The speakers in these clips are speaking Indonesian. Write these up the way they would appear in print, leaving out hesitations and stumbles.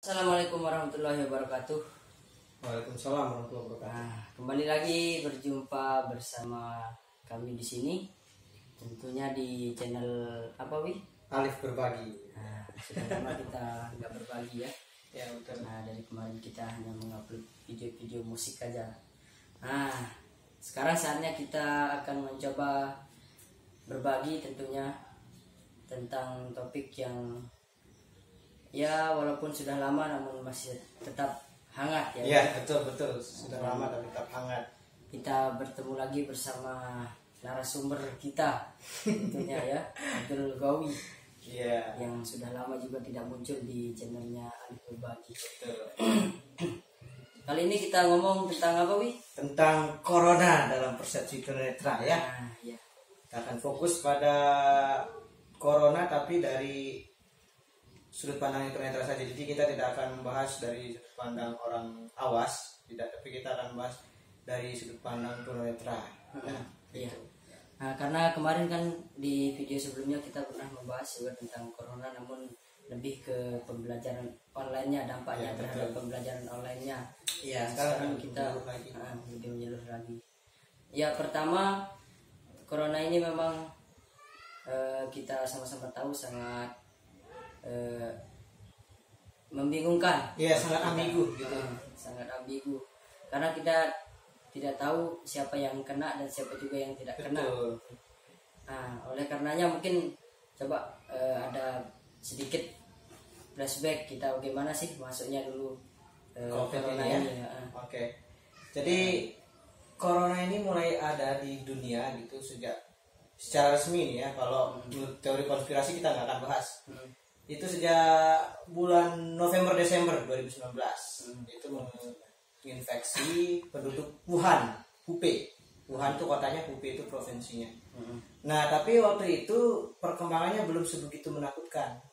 Assalamualaikum warahmatullahi wabarakatuh. Waalaikumsalam warahmatullahi wabarakatuh. Nah, kembali lagi berjumpa bersama kami di sini. Tentunya di channel apa, Wi? Alif berbagi. Nah, sudah lama kita nggak berbagi ya. Ya betul. Nah, dari kemarin kita hanya mengupload video-video musik aja. Nah, sekarang saatnya kita akan mencoba berbagi tentunya tentang topik yang ya walaupun sudah lama namun masih tetap hangat ya. Iya betul. Sudah lama tapi tetap hangat. Kita bertemu lagi bersama narasumber kita tentunya ya, Abdul Gawi. Iya. Yang sudah lama juga tidak muncul di channelnya Alif Berbagi. Betul. Kali ini kita ngomong tentang apa, Wi? Tentang corona dalam persepsi tunanetra ya. Nah, ya. Kita akan fokus pada corona tapi dari sudut pandang tunanetra saja. Jadi kita tidak akan membahas dari sudut pandang orang awas, tidak, tapi kita akan membahas dari sudut pandang tunanetra. Nah, Iya. Nah, karena kemarin kan di video sebelumnya kita pernah membahas juga tentang corona, namun lebih ke pembelajaran online-nya, dampaknya Ya, terhadap betul. pembelajaran online-nya. Iya, Nah, sekarang kita menyeluruh lagi. lebih menyeluruh lagi. Ya, pertama corona ini memang kita sama-sama tahu sangat membingungkan. Iya, sangat ambigu gitu. Sangat ambigu. Karena kita tidak tahu siapa yang kena dan siapa juga yang tidak kena. Betul. Nah, oleh karenanya mungkin coba ada sedikit flashback kita bagaimana sih masuknya dulu COVID corona ini ya. ini. Oke. Jadi corona ini mulai ada di dunia gitu sejak secara resmi nih ya. Kalau menurut teori konspirasi kita nggak akan bahas. Itu sejak bulan November Desember 2019. Itu menginfeksi penduduk Wuhan, Hubei. Wuhan itu kotanya, Hubei itu provinsinya. Nah, tapi waktu itu perkembangannya belum sebegitu menakutkan.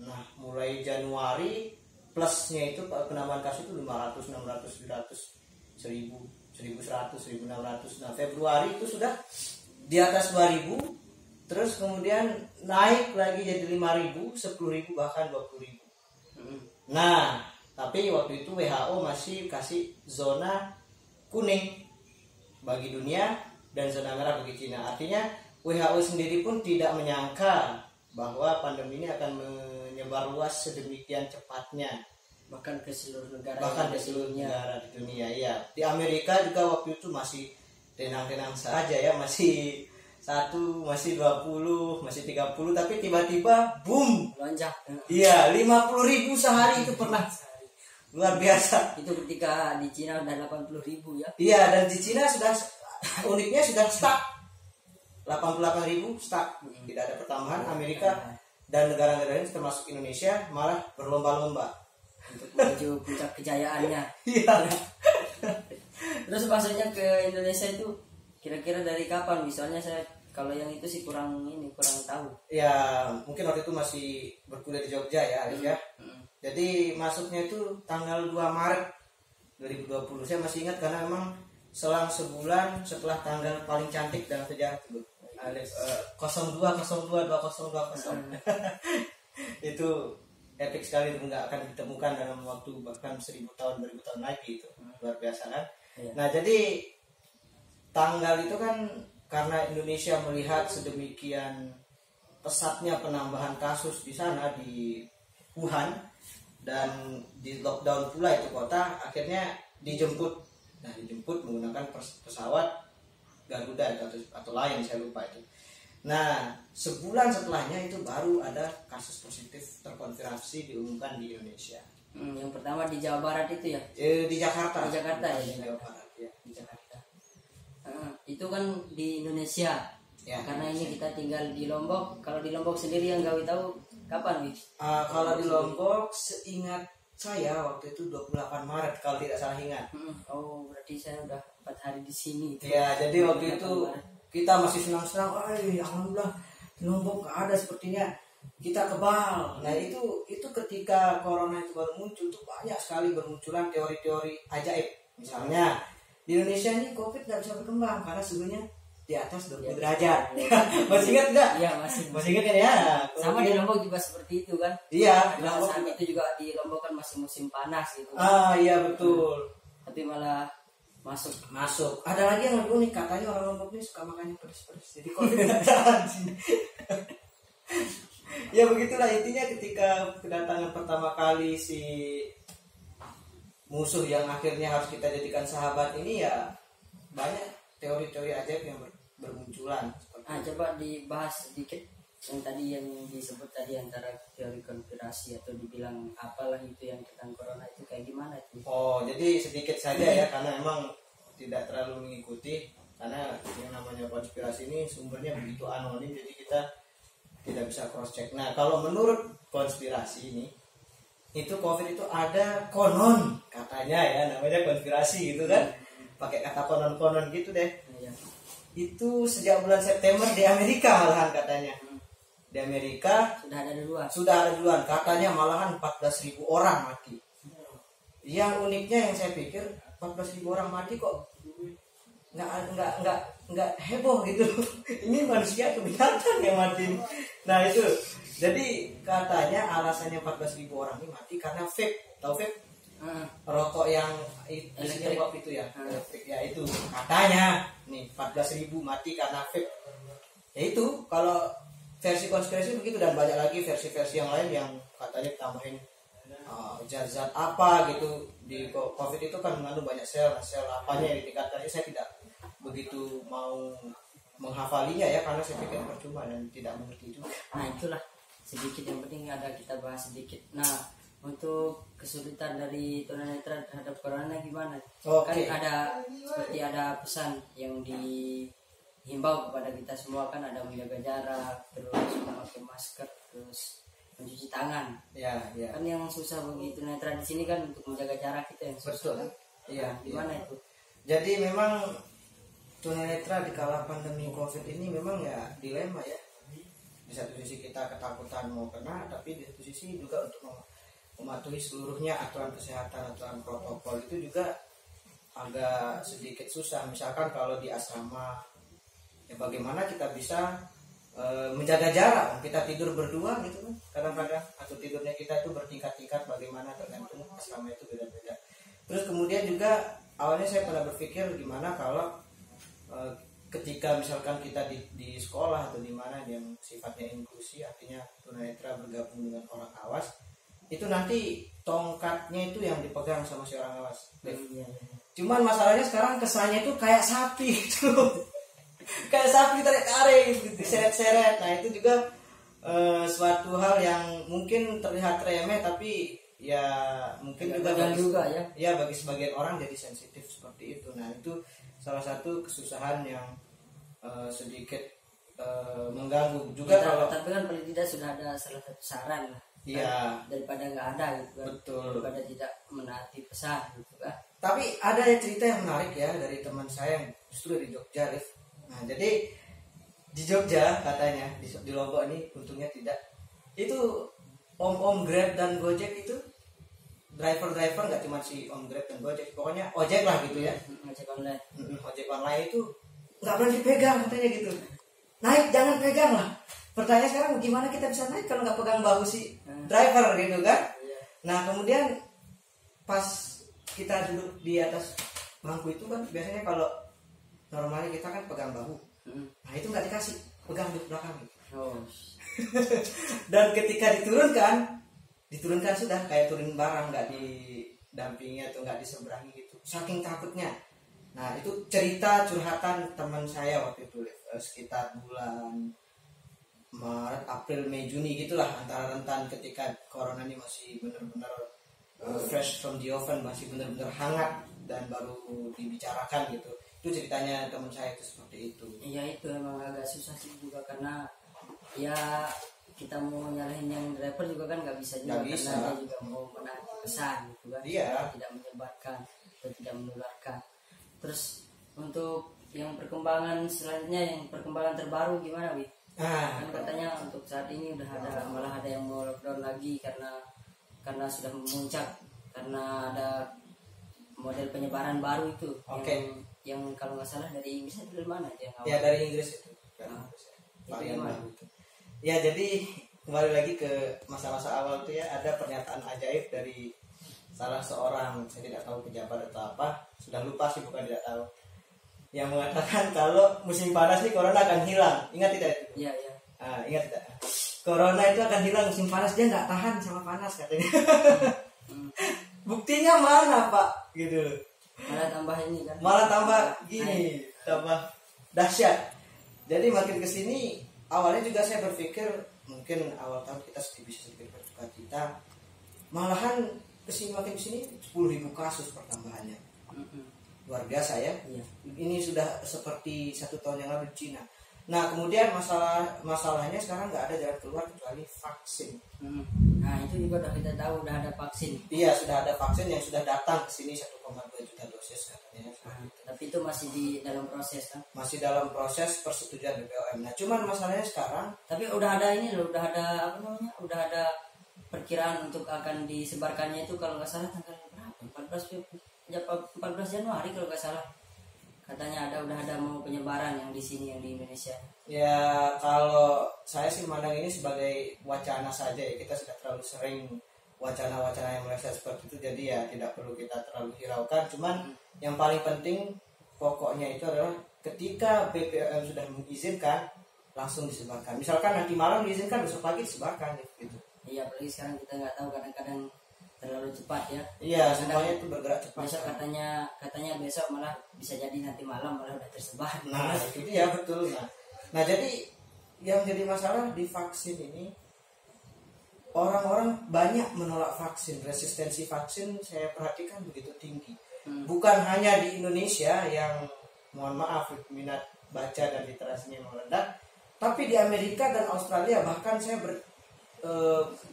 Nah, mulai Januari plusnya itu penambahan kasus itu 500, 600, 700, 1000, 1100, 1600. Nah, Februari itu sudah di atas 2000, terus kemudian naik lagi jadi 5000, 10000, bahkan 20000. Nah, tapi waktu itu WHO masih kasih zona kuning bagi dunia dan zona merah bagi Cina. Artinya WHO sendiri pun tidak menyangka bahwa pandemi ini akan menyebar luas sedemikian cepatnya, Bahkan ke seluruh negara. bahkan ke seluruh negara di dunia. Ya, di Amerika juga waktu itu masih tenang-tenang saja ya, masih 1, masih 20, masih 30, tapi tiba-tiba boom. Lonjak. Iya, 50.000 sehari itu pernah. Luar biasa. Itu ketika di Cina udah 80.000 ya. Iya, dan di Cina sudah uniknya sudah stuck 88.000 stuck, tidak ada pertambahan. Amerika dan negara-negara lain termasuk Indonesia malah berlomba-lomba Untuk menuju puncak kejayaannya. iya. Terus maksudnya ke Indonesia itu kira-kira dari kapan? Misalnya saya kalau yang itu sih kurang tahu. Ya mungkin waktu itu masih berkuliah di Jogja ya Alif ya. Jadi masuknya itu tanggal 2 Maret 2020. Saya masih ingat karena memang selang sebulan setelah tanggal paling cantik dalam sejarah itu Alif, 02022020. Itu epic sekali, nggak akan ditemukan dalam waktu bahkan 1000 tahun 2000 tahun lagi. Itu luar biasa kan. Nah, jadi tanggal itu kan karena Indonesia melihat sedemikian pesatnya penambahan kasus di sana di Wuhan dan di lockdown pula itu kota, akhirnya dijemput. Nah, dijemput menggunakan pesawat Garuda atau lain, saya lupa itu. Nah, sebulan setelahnya itu baru ada kasus positif terkonfirmasi diumumkan di Indonesia. Yang pertama di Jawa Barat itu ya. Di Jakarta. Di Jakarta ya. Di Jawa Barat ya. Di Jakarta. Itu kan di Indonesia. Ya, karena ini kita tinggal di Lombok. Kalau di Lombok sendiri yang Gawi tahu kapan, Wi? Kalau di Lombok seingat saya waktu itu 28 Maret kalau tidak salah ingat. Oh, berarti saya udah 4 hari di sini. Ya, jadi waktu itu kita masih senang-senang, alhamdulillah di Lombok nggak ada sepertinya, kita kebal. Nah, itu ketika corona itu baru muncul tuh banyak sekali bermunculan teori-teori ajaib. Misalnya di Indonesia ini COVID nggak bisa berkembang karena sebenarnya di atas 20 Ya, derajat. ya. Masih ingat nggak? Iya masih. Masih ingat kan ya? Sama di Lombok juga seperti itu kan. Iya, di Karena Lombok saat juga. itu juga di Lombok kan masih musim panas gitu. Iya betul. Tapi malah masuk. Ada lagi yang lebih unik, katanya orang Lombok ini suka makan yang pedas-pedas. Jadi COVID nggak tahan sini. Ya begitulah intinya, ketika kedatangan pertama kali si musuh yang akhirnya harus kita jadikan sahabat ini, ya banyak teori-teori ajaib yang bermunculan. Nah, coba dibahas sedikit yang tadi yang disebut tadi antara teori konspirasi atau dibilang apalah itu yang tentang corona itu kayak gimana itu? Oh, jadi sedikit saja ya, karena emang tidak terlalu mengikuti, karena yang namanya konspirasi ini sumbernya begitu anonim, jadi kita tidak bisa cross check. Nah, kalau menurut konspirasi ini, itu COVID itu ada konon katanya ya, namanya konspirasi gitu kan, pakai kata konon-konon gitu deh. Iya. Itu sejak bulan September di Amerika malahan katanya. Di Amerika Sudah ada duluan. katanya malahan 14.000 orang mati. Yang uniknya yang saya pikir 14.000 orang mati kok nggak heboh gitu. Ini manusia atau binatang yang mati. Nah itu, jadi katanya alasannya 14.000 orang ini mati karena vape. Tahu vape? Rokok yang isinya uap itu ya, elektrik ya, itu katanya nih 14.000 mati karena vape. Ya itu kalau versi konspirasi begitu, dan banyak lagi versi-versi yang lain yang katanya tambahin zat-zat apa gitu. Di COVID itu kan mengandung banyak sel apanya yang ditingkatkan. Saya tidak begitu mau menghafalinya ya, karena saya pikir percuma dan tidak mengerti juga. Nah itulah sedikit yang penting ada kita bahas sedikit. Nah untuk kesulitan dari tunanetra terhadap corona gimana? Oke. Kan seperti ada pesan yang dihimbau kepada kita semua, kan ada menjaga jarak, terus memakai masker, terus mencuci tangan. Ya. Kan yang susah bagi tunanetra di sini kan untuk menjaga jarak kita yang susah. Betul. Kan? Iya. Gimana itu? Jadi memang tunanetra di kala pandemi COVID ini memang ya dilema ya. Di satu sisi kita ketakutan mau kena, tapi di satu sisi juga untuk mematuhi seluruhnya aturan kesehatan, aturan protokol itu juga agak sedikit susah. Misalkan kalau di asrama, ya bagaimana kita bisa menjaga jarak? Kita tidur berdua gitu kan kadang-kadang, atau tidurnya kita itu bertingkat-tingkat, bagaimana tergantung asrama itu beda-beda. Terus kemudian juga awalnya saya pernah berpikir gimana kalau ketika misalkan kita di sekolah atau di mana yang sifatnya inklusi, artinya tunanetra bergabung dengan orang awas, itu nanti tongkatnya itu yang dipegang sama si orang awas. Cuman masalahnya sekarang kesannya itu kayak sapi gitu. Kayak sapi tarik-tarik gitu, seret-seret. Nah itu juga suatu hal yang mungkin terlihat remeh, tapi ya mungkin juga ya. Ya bagi sebagian orang jadi sensitif seperti itu. Nah itu salah satu kesusahan yang sedikit mengganggu juga. Tapi kan paling tidak sudah ada salah satu saran lah. Iya. Daripada nggak ada gitu kan. Betul. Daripada tidak menaati pesan gitu kan. Tapi ada cerita yang menarik ya dari teman saya yang justru dari Jogja, Rif. Nah jadi di Jogja katanya, di Lombok ini untungnya tidak, itu om-om Grab dan Gojek itu, driver nggak cuma si om Grab dan Gojek, pokoknya ojek lah gitu ya, ojek online. Ojek online itu nggak berani pegang katanya gitu. Naik jangan pegang lah. Pertanyaan sekarang gimana kita bisa naik kalau nggak pegang bahu si driver gitu kan? Nah kemudian pas kita duduk di atas bangku itu kan biasanya kalau normalnya kita kan pegang bahu. Nah itu nggak dikasih, pegang di belakang gitu. Dan ketika diturunkan sudah kayak turun barang, nggak didampingi atau nggak diseberangi gitu, saking takutnya. Nah itu cerita curhatan teman saya waktu itu, sekitar bulan Maret, April, Mei, Juni gitulah, antara rentan ketika corona ini masih benar-benar fresh from the oven, masih benar-benar hangat dan baru dibicarakan gitu. Itu ceritanya teman saya itu seperti itu. Iya itu emang agak susah sih juga, karena ya kita mau nyalahin yang driver juga kan nggak bisa juga, karena dia juga mau menaati pesan gitu kan. Iya. Tidak menyebarkan atau tidak menularkan. Terus untuk yang perkembangan selanjutnya, yang perkembangan terbaru gimana, Wi? Kan katanya untuk saat ini udah ada, malah ada yang mau lockdown lagi karena sudah memuncak, karena ada model penyebaran baru itu. Oke. Yang kalau nggak salah dari Inggris, dari mana itu yang awal? Ya dari Inggris itu. Itu gimana? Ya jadi kembali lagi ke masa-masa awal itu ya, ada pernyataan ajaib dari salah seorang, saya tidak tahu pejabat atau apa, sudah lupa sih, bukan tidak tahu, yang mengatakan kalau musim panas ini corona akan hilang. Ingat tidak itu? Iya, iya. Ingat tidak? Corona itu akan hilang musim panas, dia nggak tahan sama panas katanya. Buktinya mana Pak? Gitu. Malah tambah ini kan? Malah tambah gini, tambah dahsyat. Jadi makin kesini, awalnya juga saya berpikir mungkin awal tahun kita bisa sedikit bersuka cita, malahan kesini makin kesini 10.000 kasus pertambahannya. Luar biasa ya. Iya. Ini sudah seperti 1 tahun yang lalu di Cina. Nah kemudian masalahnya sekarang nggak ada jalan keluar kecuali vaksin. Nah itu juga udah kita tahu, udah ada vaksin. Iya, sudah ada vaksin yang sudah datang ke sini 1,2 juta dosis katanya. Tapi itu masih di dalam proses kan? Masih dalam proses persetujuan BPOM. Nah cuman masalahnya sekarang, Tapi udah ada ini loh, udah ada apa namanya? Udah ada perkiraan untuk akan disebarkannya itu kalau nggak salah tanggal berapa? 14 Januari kalau nggak salah. Katanya udah ada mau penyebaran yang di sini, yang di Indonesia. ya kalau saya sih memandang ini sebagai wacana saja ya. Kita sudah terlalu sering wacana-wacana yang meleset seperti itu, jadi ya tidak perlu kita terlalu hiraukan. Cuman yang paling penting pokoknya itu adalah ketika BPOM sudah mengizinkan, langsung disebarkan. Misalkan nanti malam diizinkan, besok pagi disebarkan gitu. Iya, apalagi sekarang kita nggak tahu, kadang-kadang terlalu cepat ya. Iya, semuanya itu bergerak cepat. Besok katanya besok malah bisa jadi nanti malam malah udah tersebar. Nah itu dia betul. Nah jadi yang jadi masalah di vaksin ini, orang-orang banyak menolak vaksin. Resistensi vaksin saya perhatikan begitu tinggi. Bukan hanya di Indonesia yang mohon maaf minat baca dan literasinya meledak, tapi di Amerika dan Australia. Bahkan saya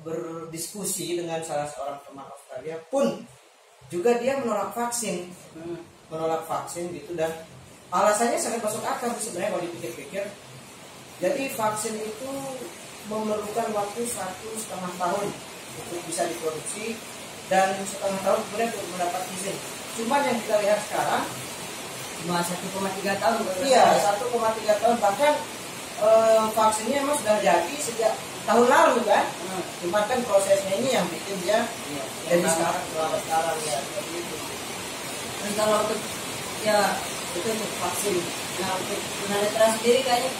berdiskusi dengan salah seorang teman Australia pun juga dia menolak vaksin. Menolak vaksin gitu, dan alasannya sangat masuk akal sebenarnya kalau dipikir-pikir. Jadi vaksin itu memerlukan waktu 1,5 tahun untuk bisa diproduksi, dan 1,5 tahun kemudian untuk mendapat izin. Cuman yang kita lihat sekarang Cuma 1,3 tahun. iya 1,3 tahun, bahkan vaksinnya memang sudah jadi sejak tahun lalu kan. Cuma kan prosesnya ini yang bikin dia jadi sekarang ya seperti itu. Dan kalau untuk itu untuk vaksin. Nah untuk tunanetra sendiri kayaknya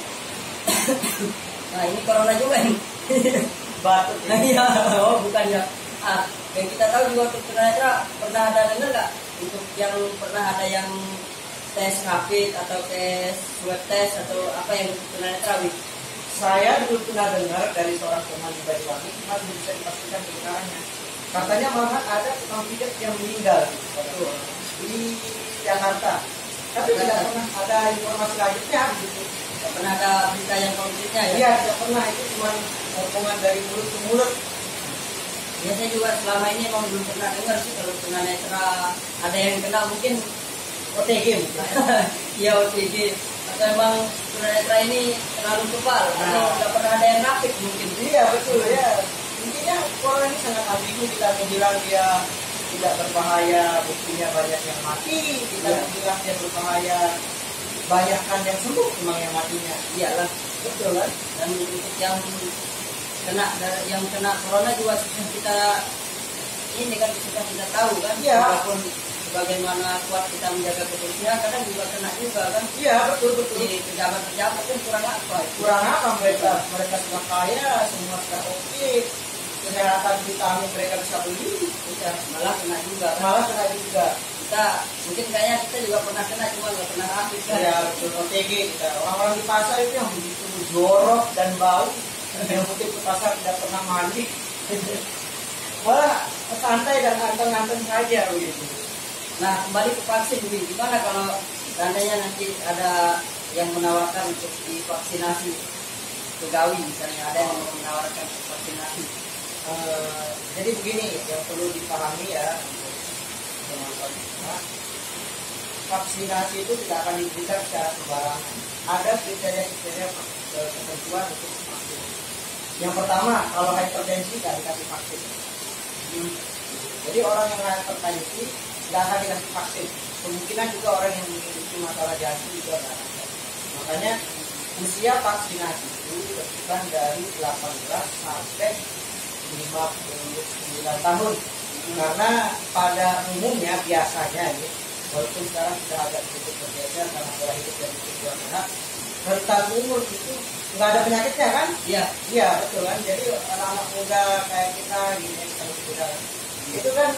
nah ini corona juga nih. Batuk. Nah iya, bukan ya. Yang kita tahu juga untuk tunanetra, pernah ada dengar nggak untuk yang pernah ada yang tes rapid atau tes swab test atau apa yang untuk tunanetra, Wih? Saya dulu pernah dengar dari seorang teman di Banyuwangi, cuma belum bisa dipastikan kebenarannya. Katanya malah ada tukang pijat yang meninggal di Jakarta. Tapi tidak pernah ada informasi lanjutnya gitu. Tidak pernah ada berita yang konkretnya ya? Iya, tidak pernah. Itu cuma omongan dari mulut ke mulut. Ya saya juga selama ini emang belum pernah dengar sih kalau tunanetra ada yang kena, mungkin OTG mungkin. Iya OTG, atau emang tunanetra ini terlalu kebal, atau tidak pernah ada yang rapid mungkin. Iya betul ya. Intinya corona ini sangat ambigu. Kita bilang dia tidak berbahaya, buktinya banyak yang mati. Kita bilang dia berbahaya, banyakkan yang sembuh, memang yang matinya. Iyalah, Betul kan? dan untuk yang kena corona juga susah kita ini kan, susah kita tahu kan. Iya. Walaupun bagaimana kuat kita menjaga kebersihan, kadang juga kena juga kan. Iya betul. Di pejabat-pejabat kan kurang apa? Kurang apa mereka sudah kaya, semua sudah oke, kesehatan vitamin mereka bisa beli, Kita malah kena juga kan. malah kena juga. Kita mungkin kayaknya kita juga pernah kena, cuma nggak pernah rapid kan. Ya betul, OTG kita. Orang-orang di pasar itu yang begitu jorok dan bau, yang mungkin ke pasar tidak pernah mandi, malah santai dan anteng-anteng saja begitu. Nah kembali ke vaksin, gimana kalau seandainya nanti ada yang menawarkan untuk divaksinasi pegawai, misalnya ada yang menawarkan vaksinasi. Jadi begini yang perlu dipahami ya untuk teman-teman semua, vaksinasi itu tidak akan diberikan secara sembarangan. Ada kriteria ketentuan untuk vaksin. Yang pertama, kalau hypertensi tidak dikasih vaksin. Jadi orang yang hypertensi nggak akan dikasih vaksin. Kemungkinan juga orang yang memiliki masalah jantung juga nggak akan. Makanya usia vaksinasi itu tentukan dari 18 sampai 59 tahun. Karena pada umumnya biasanya ini, walaupun sekarang sudah agak sedikit bergeser karena pola hidup yang cukup sehat, rentan umur itu nggak ada penyakitnya kan? Iya. Iya betul kan. Jadi anak-anak muda kayak kita gini kalau muda itu kan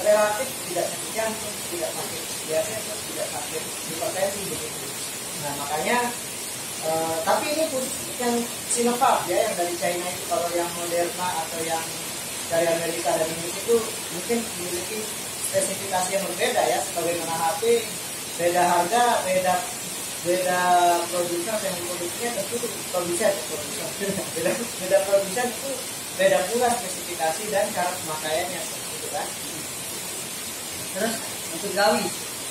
relatif tidak sakit jantung, tidak sakit diabetes, tidak sakit hipertensi begitu. Nah makanya tapi ini khusus yang Sinovac ya, yang dari China itu. Kalau yang Moderna atau yang dari Amerika dan Inggris itu mungkin memiliki spesifikasi yang berbeda ya, sebagaimana HP, beda harga, beda produsen yang memproduksinya tentu produsen beda produsen itu beda pula spesifikasi dan cara pemakaiannya seperti itu kan. Terus untuk gawi,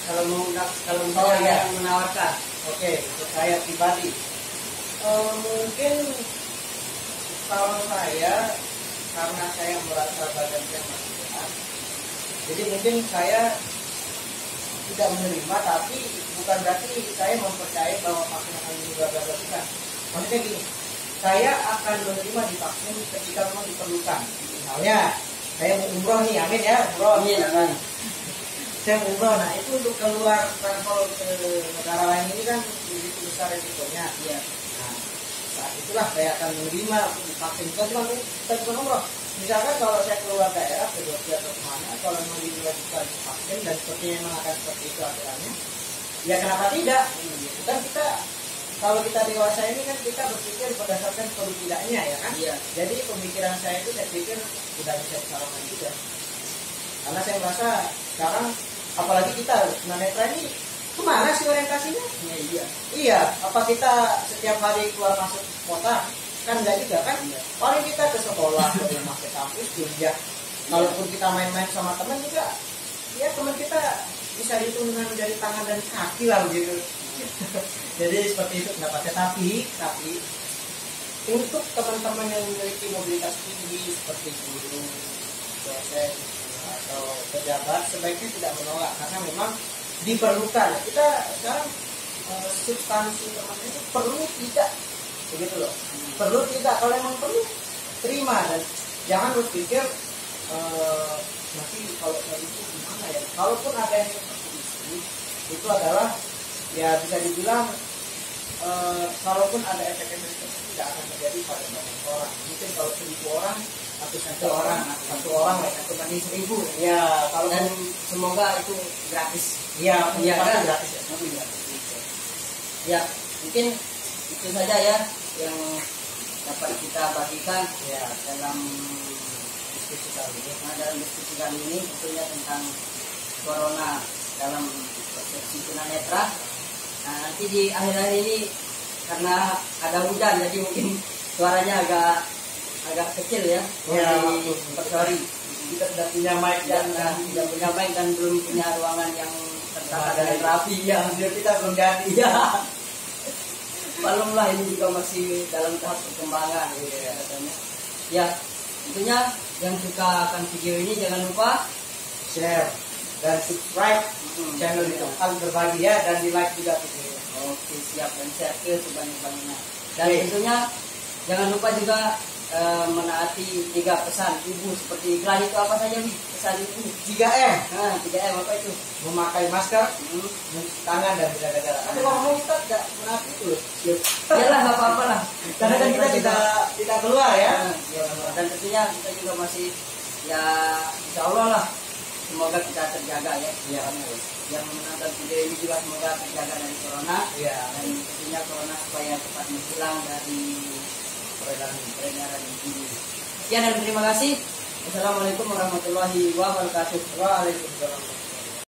kalau misalnya yang menawarkan, oke, untuk saya pribadi mungkin kalau saya, karena saya merasa badan saya masih sehat, jadi mungkin saya tidak menerima, tapi bukan berarti saya mempercayai bahwa vaksin akan menyebabkan bukan. Maksudnya gini, saya akan menerima divaksin ketika memang diperlukan. Misalnya saya mau umroh nih, amin ya, umroh. Amin, amin. Saya umroh, nah itu untuk keluar travel ke negara lain ini kan begitu besar risikonya. Iya. Nah, saat itulah saya akan menerima vaksin. Bukan umroh. Misalkan kalau saya keluar daerah ke Turki atau kemana, kalau memang diwajibkan vaksin dan sepertinya memang akan seperti itu aturannya, ya kenapa tidak? Kan kita, kalau kita dewasa ini kan kita berpikir berdasarkan perlu tidaknya ya kan? Iya. Jadi pemikiran saya itu saya pikir tidak bisa disalahkan juga. Karena saya merasa sekarang, apalagi kita tunanetra ini, kemana sih orientasinya? Iya. Iya, apa kita setiap hari keluar masuk kota? Kan enggak juga kan? Iya. Paling kita ke sekolah, ke rumah, ke kampus, kuliah. Kalaupun kita main-main sama teman juga, ya teman kita bisa dihitung dengan jari tangan dan kaki lah begitu. Jadi seperti itu pendapatnya. Tapi untuk teman-teman yang memiliki mobilitas tinggi seperti guru, dosen atau pejabat, sebaiknya tidak menolak karena memang diperlukan. Kita sekarang substansi teman itu perlu tidak, begitu loh. Perlu tidak, kalau memang perlu terima dan jangan berpikir nanti kalau kayak itu gimana ya. Kalaupun ada yang seperti itu adalah ya bisa dibilang kalaupun ada efek-efek seperti tidak akan terjadi pada banyak orang. Mungkin kalau 1.000 orang atau satu orang satu banding 1.000 ya. Kalau Dan semoga itu gratis. ya kan? gratis ya. Ya, mungkin itu saja ya yang dapat kita bagikan Ya. dalam diskusi kali ini tentunya tentang corona dalam persepsi tunanetra. Nah, nanti di akhir-akhir ini karena ada hujan jadi mungkin suaranya agak kecil ya. Ya, Sorry. Kita sudah punya mic Dan dan tidak punya mic dan belum punya ruangan yang tertata dengan rapi ya. video kita belum jadi. Ya. Malumlah ini juga masih dalam tahap perkembangan ya, katanya. Ya, tentunya yang suka akan video ini jangan lupa share dan subscribe channel itu, kan berbagi ya, dan di like juga video. Oke, siap, dan share ke sebanyak-banyaknya. Dan Oke. tentunya jangan lupa juga menaati 3 pesan ibu seperti iklan itu apa saja nih pesan ibu. 3M, Nah, 3M apa itu? memakai masker, mencuci tangan dan menjaga jarak. Tapi kalau kita tidak menaati itu loh. Iyalah, nggak apa-apa lah. Karena kan kita tidak keluar ya. Ya, dan tentunya kita juga masih ya insya Allah lah semoga kita terjaga ya. Iya. Yang menonton video ini juga semoga terjaga dari corona. Iya. Dan tentunya corona supaya cepat menghilang dari peredaran ini. Sekian dan terima kasih. Assalamualaikum warahmatullahi wabarakatuh. Waalaikumsalam.